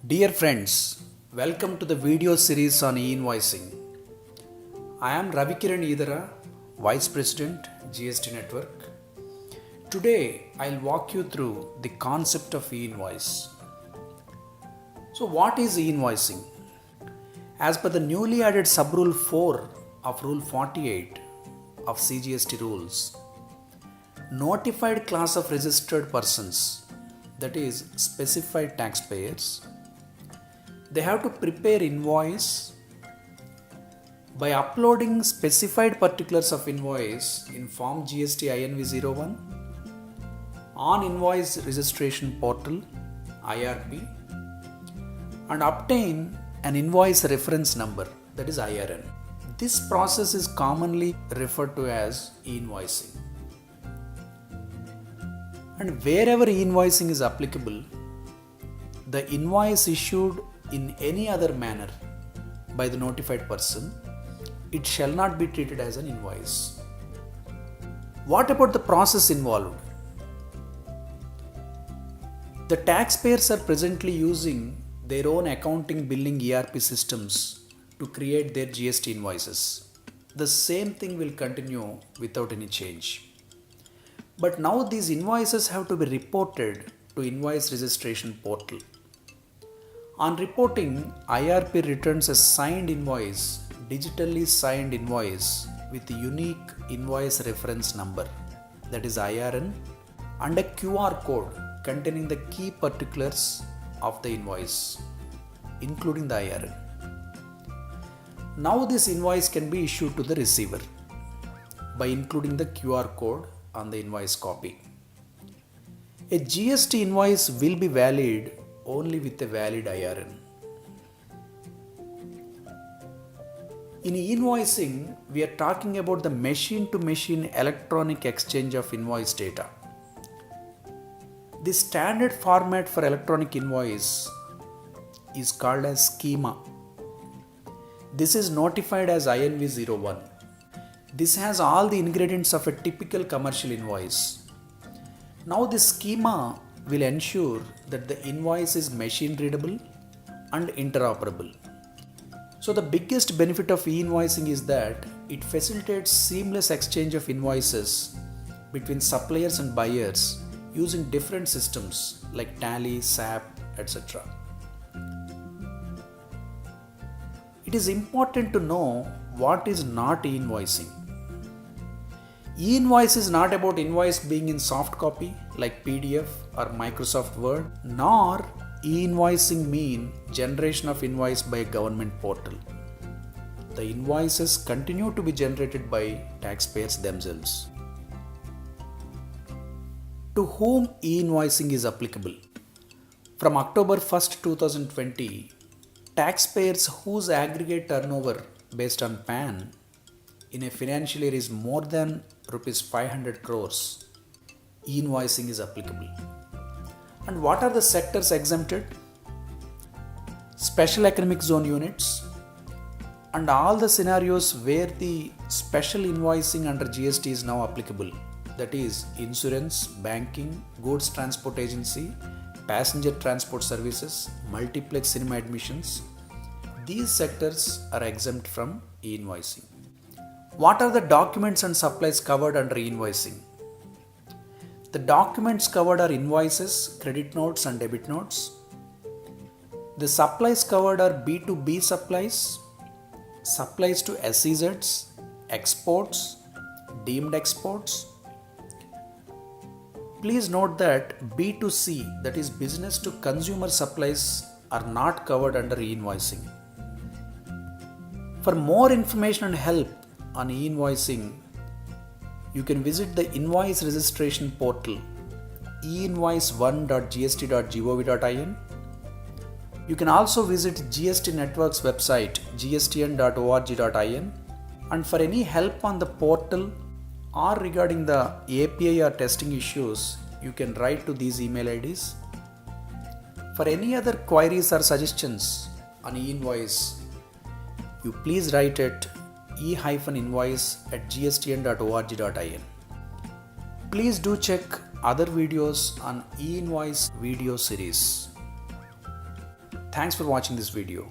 Dear friends, welcome to the video series on e-invoicing. I am Ravikiran Idara, Vice President, GST Network. Today, I'll walk you through the concept of e-invoice. So, what is e-invoicing? As per the newly added Subrule 4 of Rule 48 of CGST rules, notified class of registered persons, that is specified taxpayers, they have to prepare invoice by uploading specified particulars of invoice in Form GST INV01 on Invoice Registration Portal IRP and obtain an invoice reference number, that is IRN. This process is commonly referred to as e-invoicing. And wherever e-invoicing is applicable, the invoice issued in any other manner by the notified person, it shall not be treated as an invoice. What about the process involved? The taxpayers are presently using their own accounting billing ERP systems to create their GST invoices. The same thing will continue without any change. But now these invoices have to be reported to Invoice Registration Portal. On reporting, IRP returns a signed invoice, digitally signed invoice with a unique invoice reference number, that is IRN, and a QR code containing the key particulars of the invoice, including the IRN. Now this invoice can be issued to the receiver by including the QR code on the invoice copy. A GST invoice will be valid only with a valid IRN. In e-invoicing, we are talking about the machine-to-machine electronic exchange of invoice data. The standard format for electronic invoice is called as schema. This is notified as INV01. This has all the ingredients of a typical commercial invoice. Now this schema will ensure that the invoice is machine readable and interoperable. So the biggest benefit of e-invoicing is that it facilitates seamless exchange of invoices between suppliers and buyers using different systems like Tally, SAP, etc. It is important to know what is not e-invoicing. E-invoice is not about invoice being in soft copy like PDF or Microsoft Word, nor e-invoicing mean generation of invoice by a government portal. The invoices continue to be generated by taxpayers themselves. To whom e-invoicing is applicable? From October 1st, 2020, taxpayers whose aggregate turnover based on PAN in a financial year is more than rupees 500 crores, e-invoicing is applicable. And what are the sectors exempted? Special economic zone units and all the scenarios where the special invoicing under GST is now applicable, that is insurance, banking, goods transport agency, passenger transport services, multiplex cinema admissions. These sectors are exempt from e-invoicing. What are the documents and supplies covered under e-invoicing? The documents covered are invoices, credit notes and debit notes. The supplies covered are B2B supplies, supplies to SEZs, exports, deemed exports. Please note that B2C, that is business to consumer supplies, are not covered under e-invoicing. For more information and help on e-invoicing, you can visit the Invoice Registration Portal einvoice1.gst.gov.in. You can also visit GST Network's website gstn.org.in, and for any help on the portal or regarding the API or testing issues, you can write to these email IDs. For any other queries or suggestions on e-invoice, you please write at e-invoice@gstn.org.in. Please do check other videos on e-invoice video series. Thanks for watching this video.